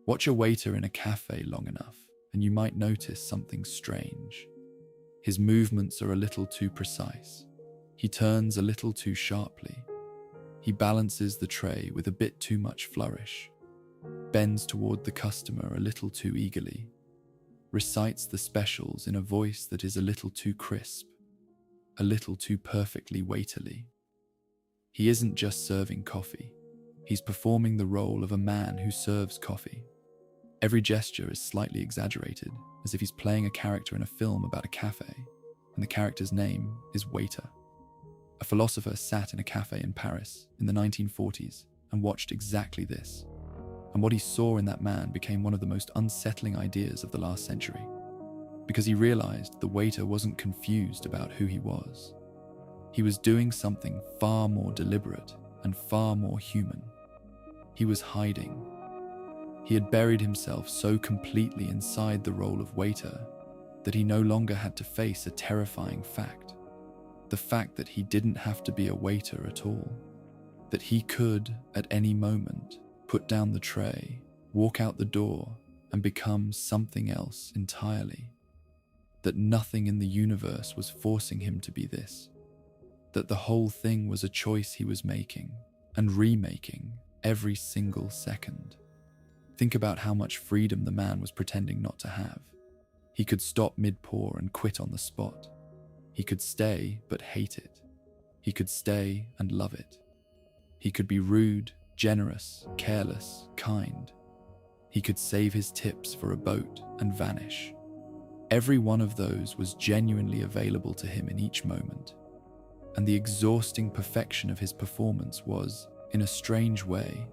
Watch a waiter in a cafe long enough, and you might notice something strange. His movements are a little too precise. He turns a little too sharply. He balances the tray with a bit too much flourish, bends toward the customer a little too eagerly, recites the specials in a voice that is a little too crisp, a little too perfectly waiterly. He isn't just serving coffee. He's performing the role of a man who serves coffee. Every gesture is slightly exaggerated, as if he's playing a character in a film about a cafe, and the character's name is Waiter. A philosopher sat in a cafe in Paris in the 1940s and watched exactly this. And what he saw in that man became one of the most unsettling ideas of the last century, because he realized the waiter wasn't confused about who he was. He was doing something far more deliberate and far more human. He was hiding. He had buried himself so completely inside the role of waiter that he no longer had to face a terrifying fact. The fact that he didn't have to be a waiter at all. That he could, at any moment, put down the tray, walk out the door, and become something else entirely. That nothing in the universe was forcing him to be this. That the whole thing was a choice he was making and remaking every single second. Think about how much freedom the man was pretending not to have. He could stop mid-pour and quit on the spot. He could stay but hate it. He could stay and love it. He could be rude, generous, careless, kind. He could save his tips for a boat and vanish. Every one of those was genuinely available to him in each moment. And the exhausting perfection of his performance was, in a strange way,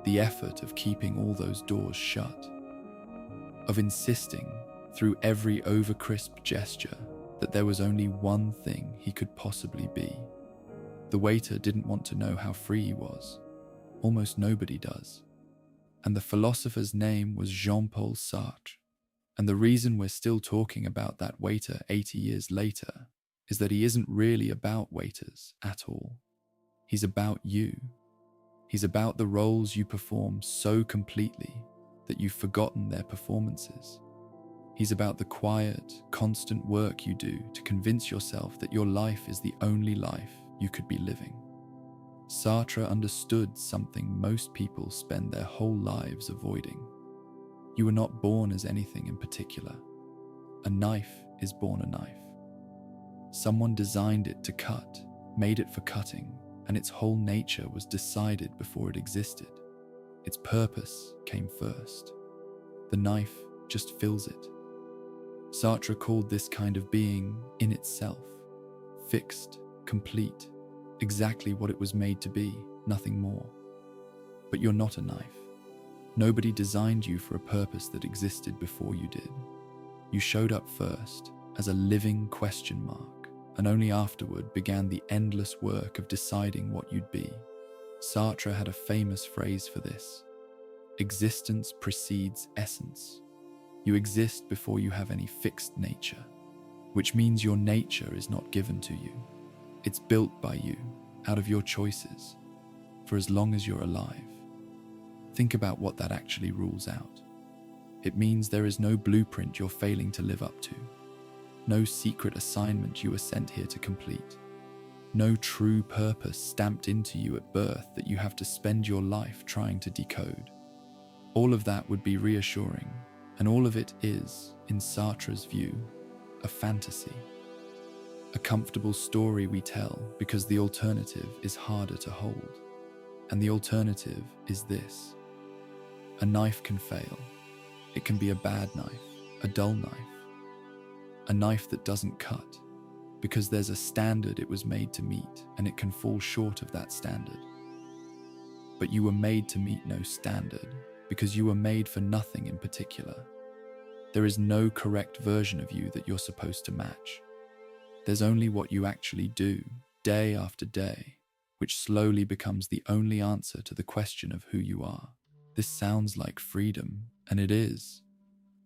the effort of keeping all those doors shut. Of insisting, through every over-crisp gesture, that there was only one thing he could possibly be. The waiter didn't want to know how free he was. Almost nobody does. And the philosopher's name was Jean-Paul Sartre. And the reason we're still talking about that waiter 80 years later is that he isn't really about waiters at all. He's about you. He's about the roles you perform so completely that you've forgotten their performances. He's about the quiet, constant work you do to convince yourself that your life is the only life you could be living. Sartre understood something most people spend their whole lives avoiding. You were not born as anything in particular. A knife is born a knife. Someone designed it to cut, made it for cutting, and its whole nature was decided before it existed. Its purpose came first. The knife just fills it. Sartre called this kind of being in itself, fixed, complete, exactly what it was made to be, nothing more. But you're not a knife. Nobody designed you for a purpose that existed before you did. You showed up first as a living question mark, and only afterward began the endless work of deciding what you'd be. Sartre had a famous phrase for this: existence precedes essence. You exist before you have any fixed nature, which means your nature is not given to you. It's built by you, out of your choices, for as long as you're alive. Think about what that actually rules out. It means there is no blueprint you're failing to live up to, no secret assignment you were sent here to complete, no true purpose stamped into you at birth that you have to spend your life trying to decode. All of that would be reassuring, and all of it is, in Sartre's view, a fantasy. A comfortable story we tell because the alternative is harder to hold. And the alternative is this: a knife can fail. It can be a bad knife, a dull knife, a knife that doesn't cut, because there's a standard it was made to meet, and it can fall short of that standard. But you were made to meet no standard, because you were made for nothing in particular. There is no correct version of you that you're supposed to match. There's only what you actually do, day after day, which slowly becomes the only answer to the question of who you are. This sounds like freedom, and it is.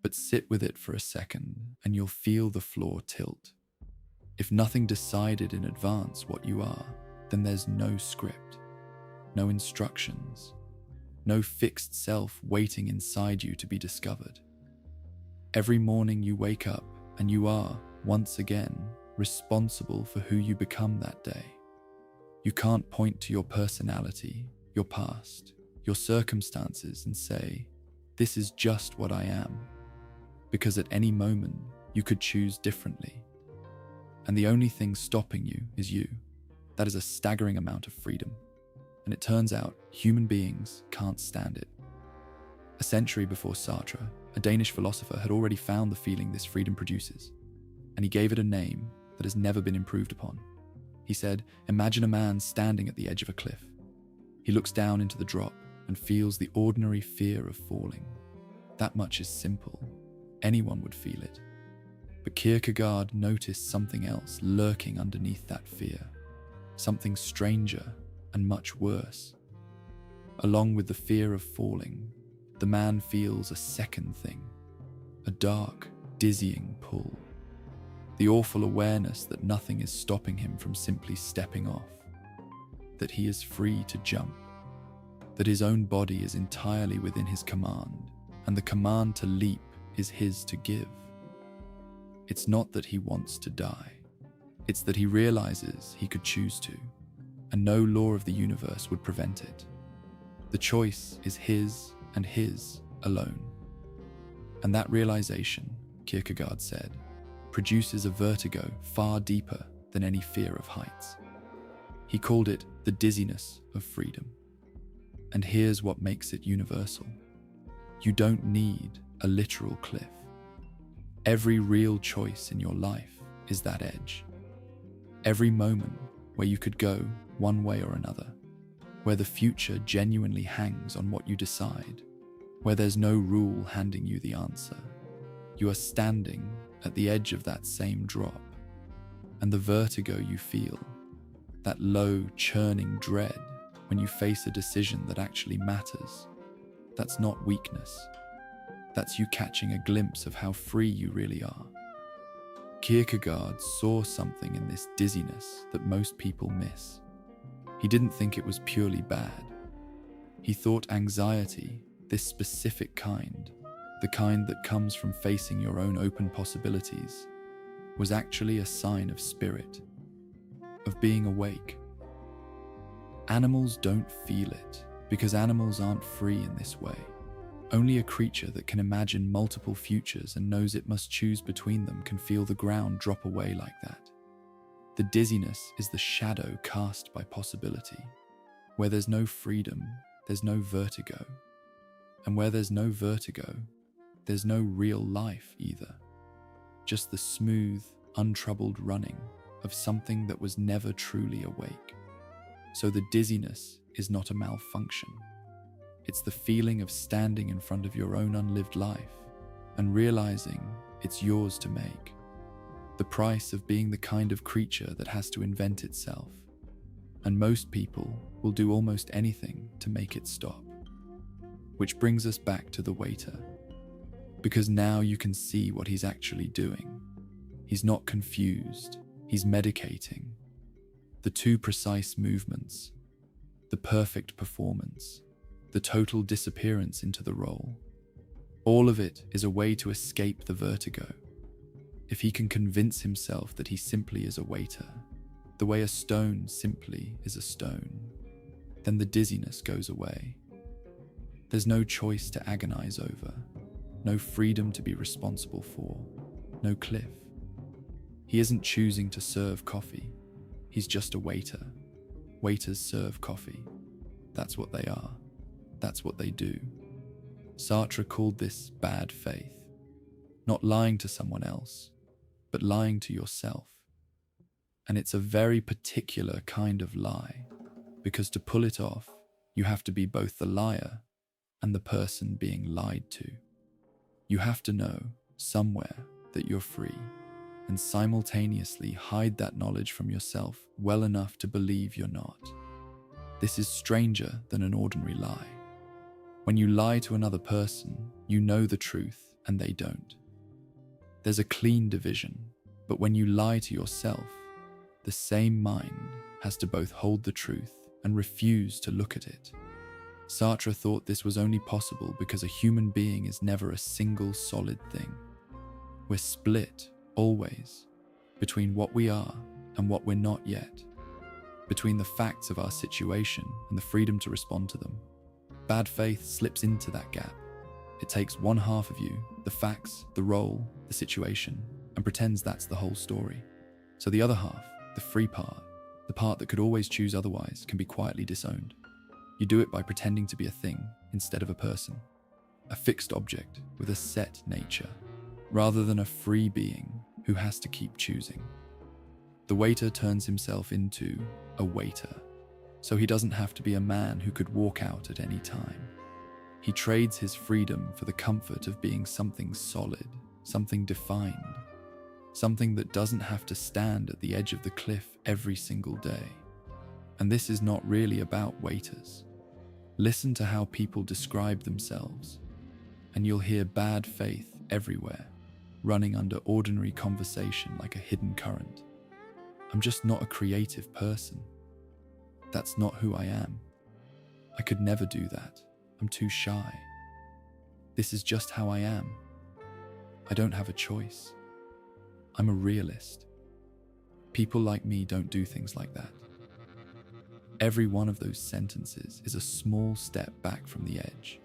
But sit with it for a second, and you'll feel the floor tilt. If nothing decided in advance what you are, then there's no script, no instructions, no fixed self waiting inside you to be discovered. Every morning you wake up and you are, once again, responsible for who you become that day. You can't point to your personality, your past, your circumstances and say, "This is just what I am," because at any moment you could choose differently. And the only thing stopping you is you. That is a staggering amount of freedom. And it turns out human beings can't stand it. A century before Sartre, a Danish philosopher had already found the feeling this freedom produces, and he gave it a name that has never been improved upon. He said, "Imagine a man standing at the edge of a cliff. He looks down into the drop and feels the ordinary fear of falling. That much is simple. Anyone would feel it. But Kierkegaard noticed something else lurking underneath that fear, something stranger and much worse. Along with the fear of falling, the man feels a second thing, a dark, dizzying pull. The awful awareness that nothing is stopping him from simply stepping off, that he is free to jump, that his own body is entirely within his command, and the command to leap is his to give. It's not that he wants to die, it's that he realizes he could choose to, and no law of the universe would prevent it. The choice is his and his alone. And that realization, Kierkegaard said, produces a vertigo far deeper than any fear of heights. He called it the dizziness of freedom. And here's what makes it universal. You don't need a literal cliff. Every real choice in your life is that edge. Every moment where you could go one way or another, where the future genuinely hangs on what you decide, where there's no rule handing you the answer. You are standing at the edge of that same drop, and the vertigo you feel, that low, churning dread when you face a decision that actually matters, that's not weakness. That's you catching a glimpse of how free you really are. Kierkegaard saw something in this dizziness that most people miss. He didn't think it was purely bad. He thought anxiety, this specific kind, the kind that comes from facing your own open possibilities, was actually a sign of spirit, of being awake. Animals don't feel it because animals aren't free in this way. Only a creature that can imagine multiple futures and knows it must choose between them can feel the ground drop away like that. The dizziness is the shadow cast by possibility. Where there's no freedom, there's no vertigo. And where there's no vertigo, there's no real life either. Just the smooth, untroubled running of something that was never truly awake. So the dizziness is not a malfunction. It's the feeling of standing in front of your own unlived life and realizing it's yours to make. The price of being the kind of creature that has to invent itself. And most people will do almost anything to make it stop. Which brings us back to the waiter. Because now you can see what he's actually doing. He's not confused, he's medicating. The too precise movements, the perfect performance, the total disappearance into the role. All of it is a way to escape the vertigo. If he can convince himself that he simply is a waiter, the way a stone simply is a stone, then the dizziness goes away. There's no choice to agonize over, no freedom to be responsible for, no cliff. He isn't choosing to serve coffee, he's just a waiter. Waiters serve coffee. That's what they are. That's what they do. Sartre called this bad faith. Not lying to someone else, but lying to yourself. And it's a very particular kind of lie, because to pull it off, you have to be both the liar and the person being lied to. You have to know, somewhere, that you're free, and simultaneously hide that knowledge from yourself well enough to believe you're not. This is stranger than an ordinary lie. When you lie to another person, you know the truth and they don't. There's a clean division, but when you lie to yourself, the same mind has to both hold the truth and refuse to look at it. Sartre thought this was only possible because a human being is never a single solid thing. We're split, always, between what we are and what we're not yet, between the facts of our situation and the freedom to respond to them. Bad faith slips into that gap. It takes one half of you, the facts, the role, the situation, and pretends that's the whole story. So the other half, the free part, the part that could always choose otherwise, can be quietly disowned. You do it by pretending to be a thing instead of a person, a fixed object with a set nature, rather than a free being who has to keep choosing. The waiter turns himself into a waiter, so he doesn't have to be a man who could walk out at any time. He trades his freedom for the comfort of being something solid, something defined, something that doesn't have to stand at the edge of the cliff every single day. And this is not really about waiters. Listen to how people describe themselves, and you'll hear bad faith everywhere, running under ordinary conversation like a hidden current. I'm just not a creative person. That's not who I am. I could never do that. I'm too shy. This is just how I am. I don't have a choice. I'm a realist. People like me don't do things like that. Every one of those sentences is a small step back from the edge.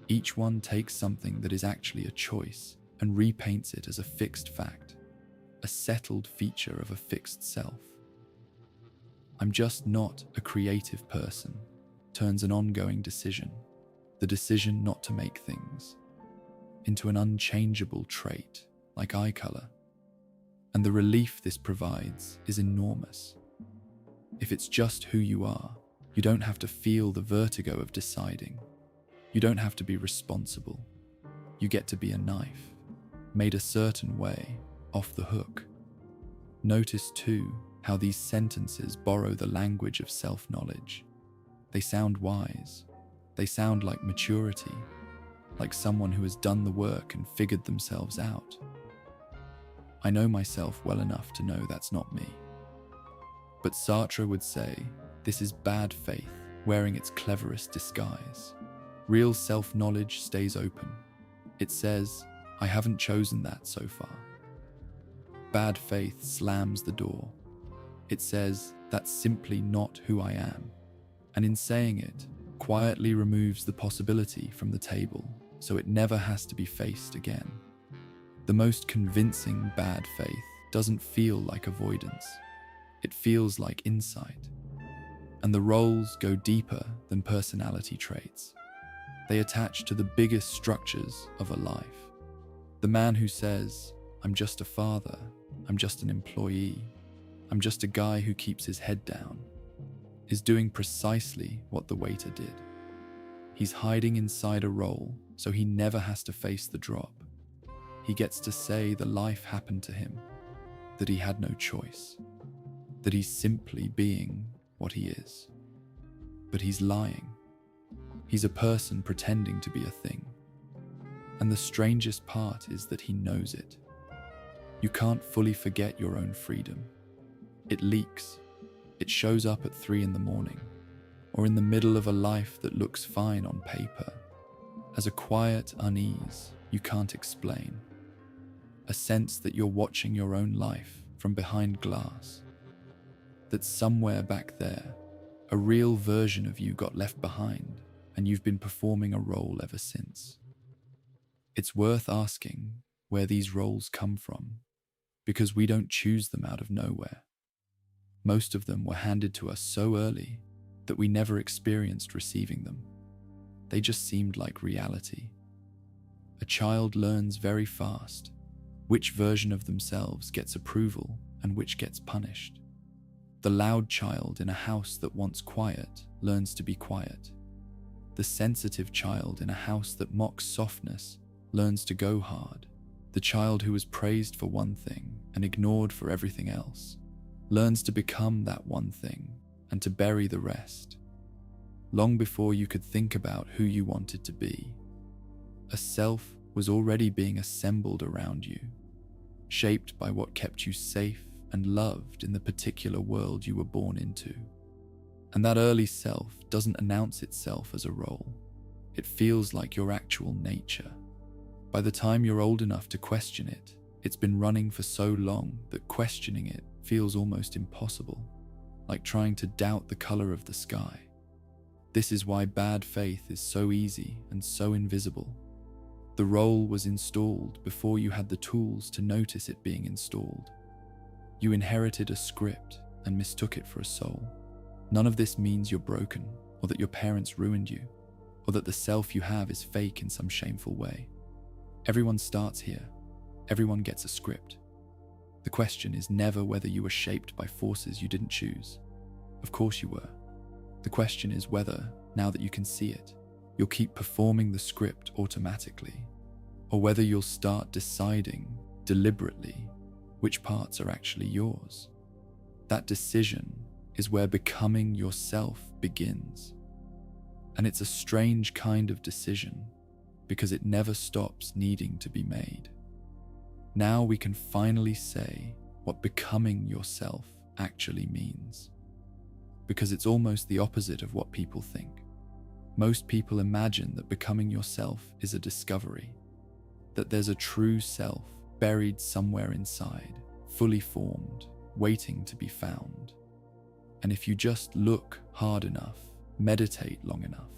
Each one takes something that is actually a choice and repaints it as a fixed fact, a settled feature of a fixed self. I'm just not a creative person turns an ongoing decision, the decision not to make things, into an unchangeable trait like eye color. And the relief this provides is enormous. If it's just who you are, you don't have to feel the vertigo of deciding. You don't have to be responsible. You get to be a knife, made a certain way, off the hook. Notice too how these sentences borrow the language of self-knowledge. They sound wise. They sound like maturity, like someone who has done the work and figured themselves out. I know myself well enough to know that's not me. But Sartre would say, this is bad faith wearing its cleverest disguise. Real self-knowledge stays open. It says, I haven't chosen that so far. Bad faith slams the door. It says, that's simply not who I am. And in saying it, quietly removes the possibility from the table, so it never has to be faced again. The most convincing bad faith doesn't feel like avoidance. It feels like insight. And the roles go deeper than personality traits. They attach to the biggest structures of a life. The man who says, I'm just a father, I'm just an employee, I'm just a guy who keeps his head down, is doing precisely what the waiter did. He's hiding inside a role so he never has to face the drop. He gets to say the life happened to him, that he had no choice, that he's simply being what he is. But he's lying. He's a person pretending to be a thing. And the strangest part is that he knows it. You can't fully forget your own freedom. It leaks. It shows up at 3 a.m, or in the middle of a life that looks fine on paper, as a quiet unease you can't explain. A sense that you're watching your own life from behind glass. That somewhere back there, a real version of you got left behind, and you've been performing a role ever since. It's worth asking where these roles come from, because we don't choose them out of nowhere. Most of them were handed to us so early that we never experienced receiving them. They just seemed like reality. A child learns very fast which version of themselves gets approval and which gets punished. The loud child in a house that wants quiet learns to be quiet. The sensitive child in a house that mocks softness learns to go hard. The child who was praised for one thing and ignored for everything else learns to become that one thing and to bury the rest. Long before you could think about who you wanted to be, a self was already being assembled around you, shaped by what kept you safe and loved in the particular world you were born into. And that early self doesn't announce itself as a role. It feels like your actual nature. By the time you're old enough to question it, it's been running for so long that questioning it feels almost impossible, like trying to doubt the color of the sky. This is why bad faith is so easy and so invisible. The role was installed before you had the tools to notice it being installed. You inherited a script and mistook it for a soul. None of this means you're broken, or that your parents ruined you, or that the self you have is fake in some shameful way. Everyone starts here. Everyone gets a script. The question is never whether you were shaped by forces you didn't choose. Of course you were. The question is whether, now that you can see it, you'll keep performing the script automatically, or whether you'll start deciding deliberately which parts are actually yours. That decision is where becoming yourself begins. And it's a strange kind of decision because it never stops needing to be made. Now we can finally say what becoming yourself actually means. Because it's almost the opposite of what people think. Most people imagine that becoming yourself is a discovery, that there's a true self buried somewhere inside, fully formed, waiting to be found. And if you just look hard enough, meditate long enough,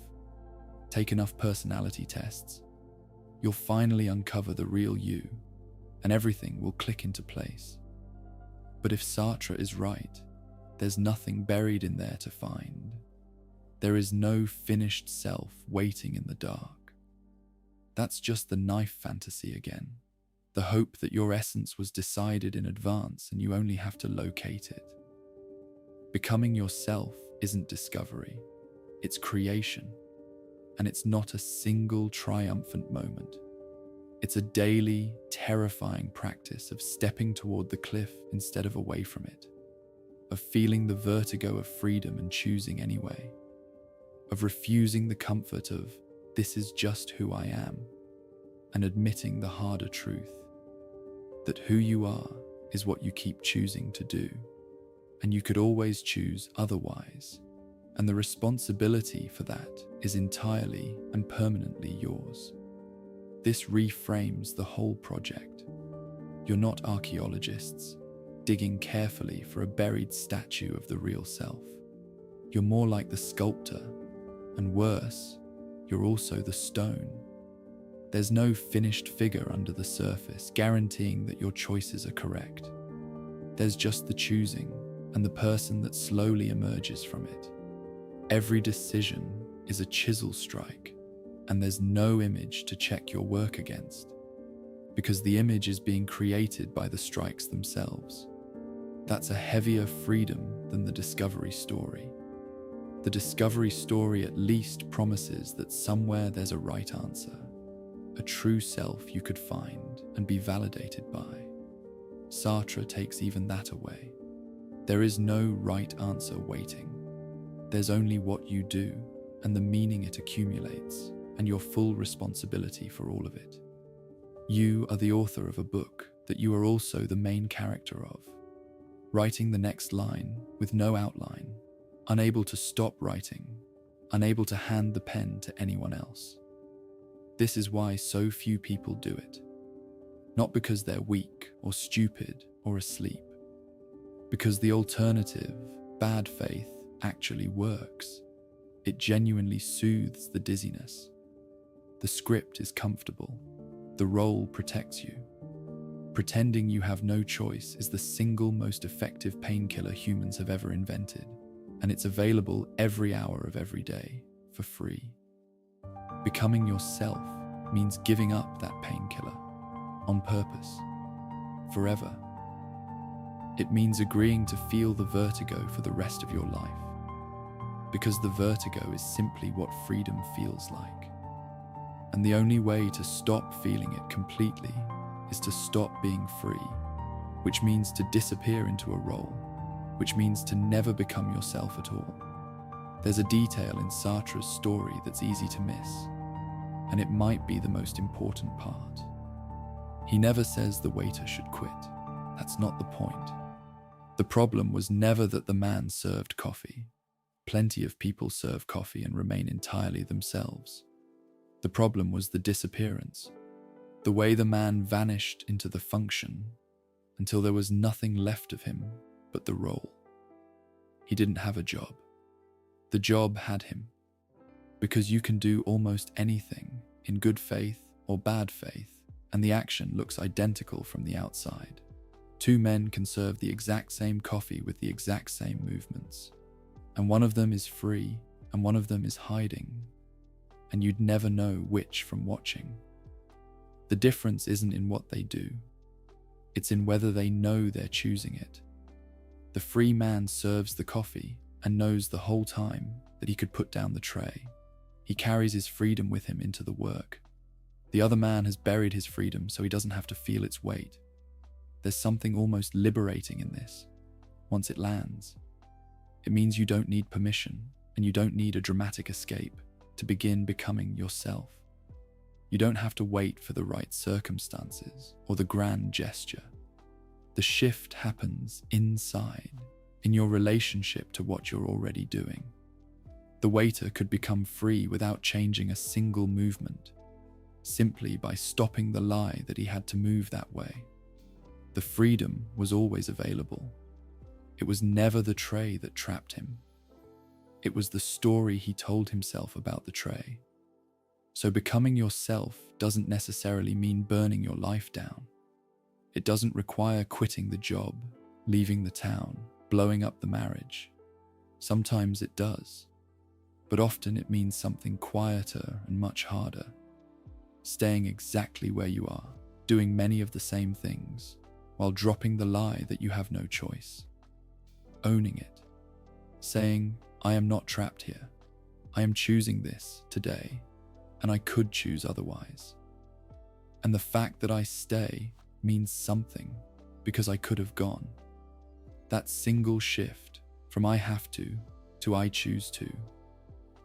take enough personality tests, you'll finally uncover the real you, and everything will click into place. But if Sartre is right, there's nothing buried in there to find. There is no finished self waiting in the dark. That's just the knife fantasy again. The hope that your essence was decided in advance and you only have to locate it. Becoming yourself isn't discovery, it's creation. And it's not a single triumphant moment. It's a daily, terrifying practice of stepping toward the cliff instead of away from it, of feeling the vertigo of freedom and choosing anyway, of refusing the comfort of, this is just who I am, and admitting the harder truth, that who you are is what you keep choosing to do, and you could always choose otherwise, and the responsibility for that is entirely and permanently yours. This reframes the whole project. You're not archaeologists, digging carefully for a buried statue of the real self. You're more like the sculptor, and worse, you're also the stone. There's no finished figure under the surface guaranteeing that your choices are correct. There's just the choosing and the person that slowly emerges from it. Every decision is a chisel strike, and there's no image to check your work against, because the image is being created by the strikes themselves. That's a heavier freedom than the discovery story. The discovery story at least promises that somewhere there's a right answer, a true self you could find and be validated by. Sartre takes even that away. There is no right answer waiting. There's only what you do and the meaning it accumulates, and your full responsibility for all of it. You are the author of a book that you are also the main character of, writing the next line with no outline, unable to stop writing, unable to hand the pen to anyone else. This is why so few people do it. Not because they're weak or stupid or asleep, because the alternative, bad faith, actually works. It genuinely soothes the dizziness. The script is comfortable. The role protects you. Pretending you have no choice is the single most effective painkiller humans have ever invented, and it's available every hour of every day for free. Becoming yourself means giving up that painkiller on purpose, forever. It means agreeing to feel the vertigo for the rest of your life, because the vertigo is simply what freedom feels like. And the only way to stop feeling it completely is to stop being free, which means to disappear into a role, which means to never become yourself at all. There's a detail in Sartre's story that's easy to miss, and it might be the most important part. He never says the waiter should quit. That's not the point. The problem was never that the man served coffee. Plenty of people serve coffee and remain entirely themselves. The problem was the disappearance, the way the man vanished into the function until there was nothing left of him but the role. He didn't have a job. The job had him. Because you can do almost anything in good faith or bad faith, and the action looks identical from the outside. Two men can serve the exact same coffee with the exact same movements, and one of them is free and one of them is hiding, and you'd never know which from watching. The difference isn't in what they do, it's in whether they know they're choosing it. The free man serves the coffee and knows the whole time that he could put down the tray. He carries his freedom with him into the work. The other man has buried his freedom so he doesn't have to feel its weight. There's something almost liberating in this. Once it lands, it means you don't need permission and you don't need a dramatic escape to begin becoming yourself. You don't have to wait for the right circumstances or the grand gesture. The shift happens inside, in your relationship to what you're already doing. The waiter could become free without changing a single movement, simply by stopping the lie that he had to move that way. The freedom was always available. It was never the tray that trapped him. It was the story he told himself about the tray. So becoming yourself doesn't necessarily mean burning your life down. It doesn't require quitting the job, leaving the town, blowing up the marriage. Sometimes it does, but often it means something quieter and much harder. Staying exactly where you are, doing many of the same things, while dropping the lie that you have no choice. Owning it. Saying, I am not trapped here. I am choosing this today, and I could choose otherwise. And the fact that I stay means something, because I could have gone. That single shift from I have to I choose to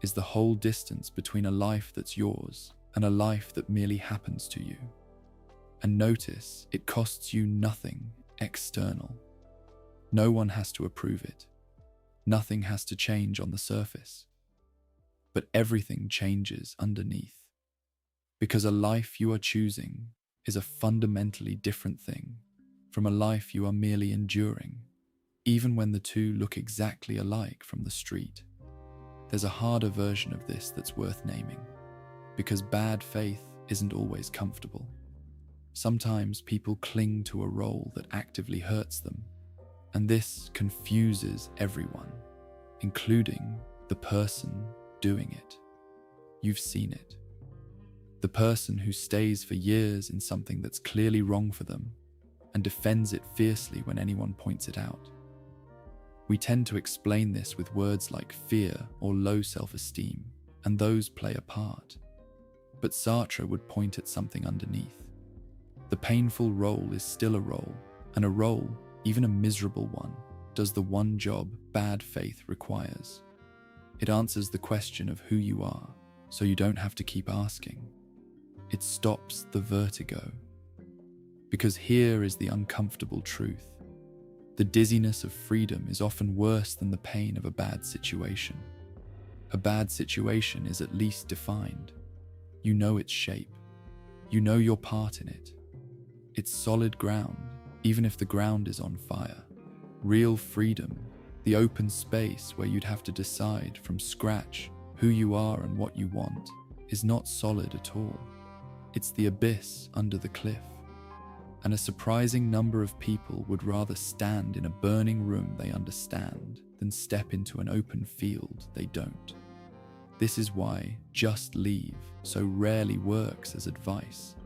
is the whole distance between a life that's yours and a life that merely happens to you. And notice, it costs you nothing external. No one has to approve it. Nothing has to change on the surface. But everything changes underneath. Because a life you are choosing is a fundamentally different thing from a life you are merely enduring, even when the two look exactly alike from the street. There's a harder version of this that's worth naming, because bad faith isn't always comfortable. Sometimes people cling to a role that actively hurts them, and this confuses everyone, including the person doing it. You've seen it. The person who stays for years in something that's clearly wrong for them and defends it fiercely when anyone points it out. We tend to explain this with words like fear or low self-esteem, and those play a part. But Sartre would point at something underneath. The painful role is still a role, and a role, even a miserable one, does the one job bad faith requires. It answers the question of who you are, so you don't have to keep asking. It stops the vertigo. Because here is the uncomfortable truth. The dizziness of freedom is often worse than the pain of a bad situation. A bad situation is at least defined. You know its shape. You know your part in it. It's solid ground, even if the ground is on fire. Real freedom, the open space where you'd have to decide from scratch who you are and what you want, is not solid at all. It's the abyss under the cliff. And a surprising number of people would rather stand in a burning room they understand than step into an open field they don't. This is why just leave so rarely works as advice,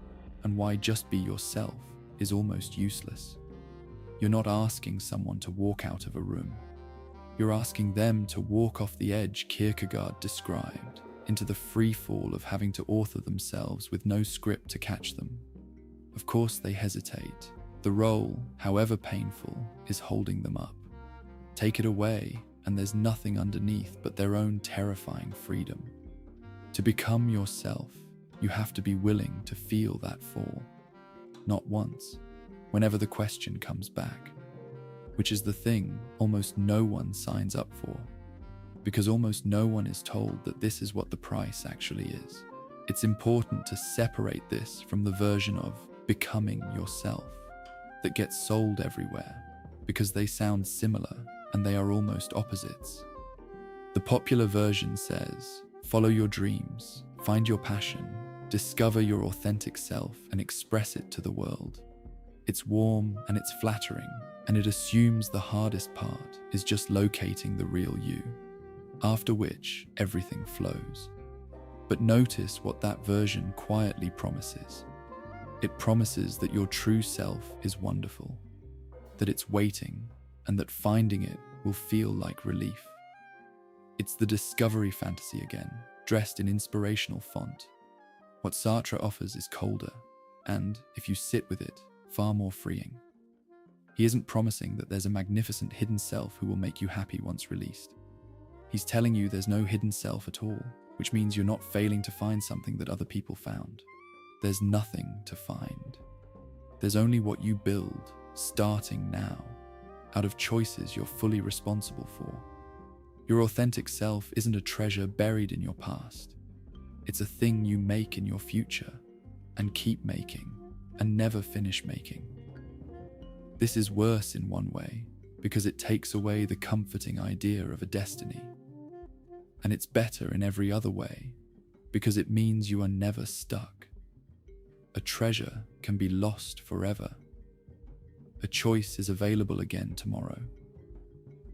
and why just be yourself is almost useless. You're not asking someone to walk out of a room. You're asking them to walk off the edge Kierkegaard described, into the free fall of having to author themselves with no script to catch them. Of course they hesitate. The role, however painful, is holding them up. Take it away, and there's nothing underneath but their own terrifying freedom. To become yourself, you have to be willing to feel that fall. Not once, whenever the question comes back, which is the thing almost no one signs up for. because almost no one is told that this is what the price actually is. It's important to separate this from the version of becoming yourself that gets sold everywhere because they sound similar and they are almost opposites. The popular version says, follow your dreams, find your passion, discover your authentic self and express it to the world. It's warm and it's flattering, and it assumes the hardest part is just locating the real you, after which everything flows. But notice what that version quietly promises. It promises that your true self is wonderful, that it's waiting, and that finding it will feel like relief. It's the discovery fantasy again, dressed in inspirational font. What Sartre offers is colder, and, if you sit with it, far more freeing. He isn't promising that there's a magnificent hidden self who will make you happy once released. He's telling you there's no hidden self at all, which means you're not failing to find something that other people found. There's nothing to find. There's only what you build, starting now, out of choices you're fully responsible for. Your authentic self isn't a treasure buried in your past. It's a thing you make in your future, and keep making, and never finish making. This is worse in one way, because it takes away the comforting idea of a destiny. And it's better in every other way, because it means you are never stuck. A treasure can be lost forever. A choice is available again tomorrow.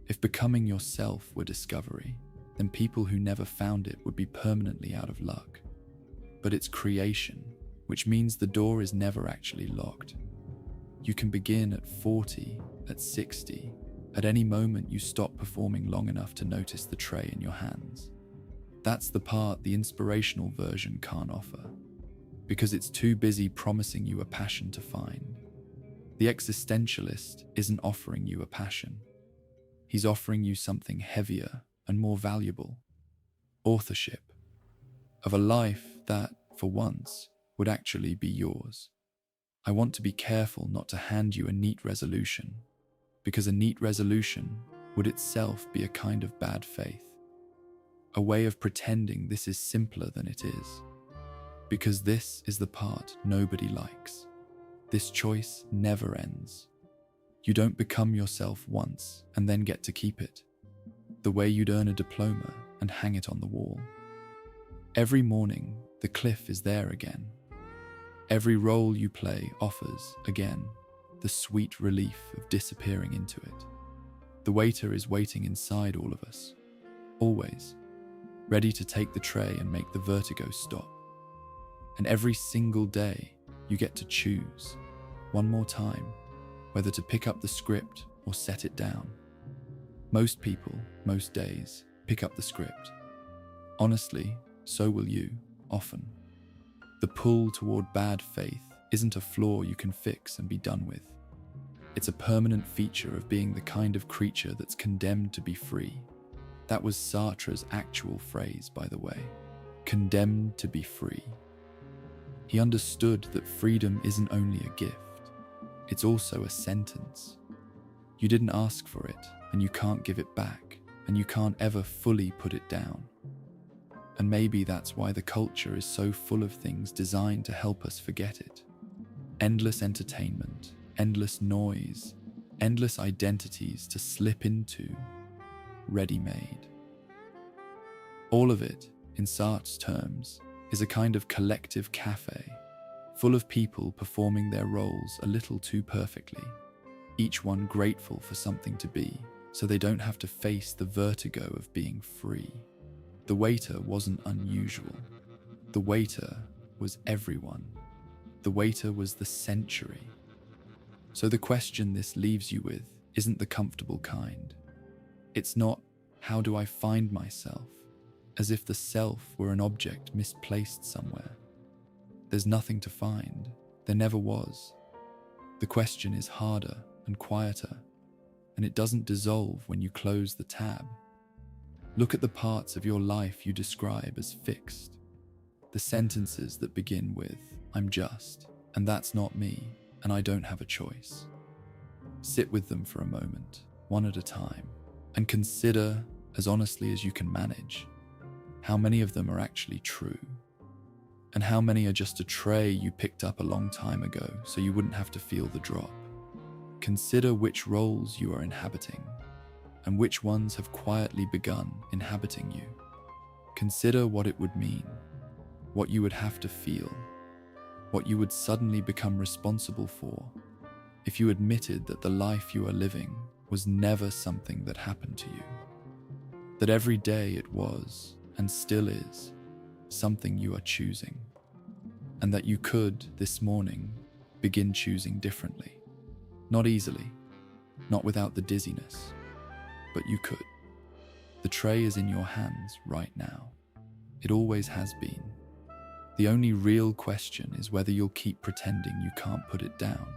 If becoming yourself were discovery, then people who never found it would be permanently out of luck. But it's creation, which means the door is never actually locked. You can begin at 40, at 60, at any moment you stop performing long enough to notice the tray in your hands. That's the part the inspirational version can't offer, because it's too busy promising you a passion to find. The existentialist isn't offering you a passion. He's offering you something heavier and more valuable. Authorship. Of a life that, for once, would actually be yours. I want to be careful not to hand you a neat resolution, because a neat resolution would itself be a kind of bad faith. A way of pretending this is simpler than it is. Because this is the part nobody likes. This choice never ends. You don't become yourself once and then get to keep it, the way you'd earn a diploma and hang it on the wall. Every morning, the cliff is there again. Every role you play offers, again, the sweet relief of disappearing into it. The waiter is waiting inside all of us, always, ready to take the tray and make the vertigo stop. And every single day, you get to choose, one more time, whether to pick up the script or set it down. Most people, most days, pick up the script. Honestly, so will you, often. The pull toward bad faith isn't a flaw you can fix and be done with. It's a permanent feature of being the kind of creature that's condemned to be free. That was Sartre's actual phrase, by the way. Condemned to be free. He understood that freedom isn't only a gift, it's also a sentence. You didn't ask for it, and you can't give it back, and you can't ever fully put it down. And maybe that's why the culture is so full of things designed to help us forget it. Endless entertainment, endless noise, endless identities to slip into, ready-made. All of it, in Sartre's terms, is a kind of collective cafe, full of people performing their roles a little too perfectly, each one grateful for something to be, so they don't have to face the vertigo of being free. The waiter wasn't unusual. The waiter was everyone. The waiter was the century. So the question this leaves you with isn't the comfortable kind. It's not, how do I find myself? As if the self were an object misplaced somewhere. There's nothing to find. There never was. The question is harder and quieter, and it doesn't dissolve when you close the tab. Look at the parts of your life you describe as fixed. The sentences that begin with, I'm just, and that's not me, and I don't have a choice. Sit with them for a moment, one at a time, and consider, as honestly as you can manage. How many of them are actually true? And how many are just a tray you picked up a long time ago so you wouldn't have to feel the drop? Consider which roles you are inhabiting and which ones have quietly begun inhabiting you. Consider what it would mean, what you would have to feel, what you would suddenly become responsible for if you admitted that the life you are living was never something that happened to you. That every day it was, and still is, something you are choosing. And that you could, this morning, begin choosing differently. Not easily, not without the dizziness, but you could. The tray is in your hands right now. It always has been. The only real question is whether you'll keep pretending you can't put it down.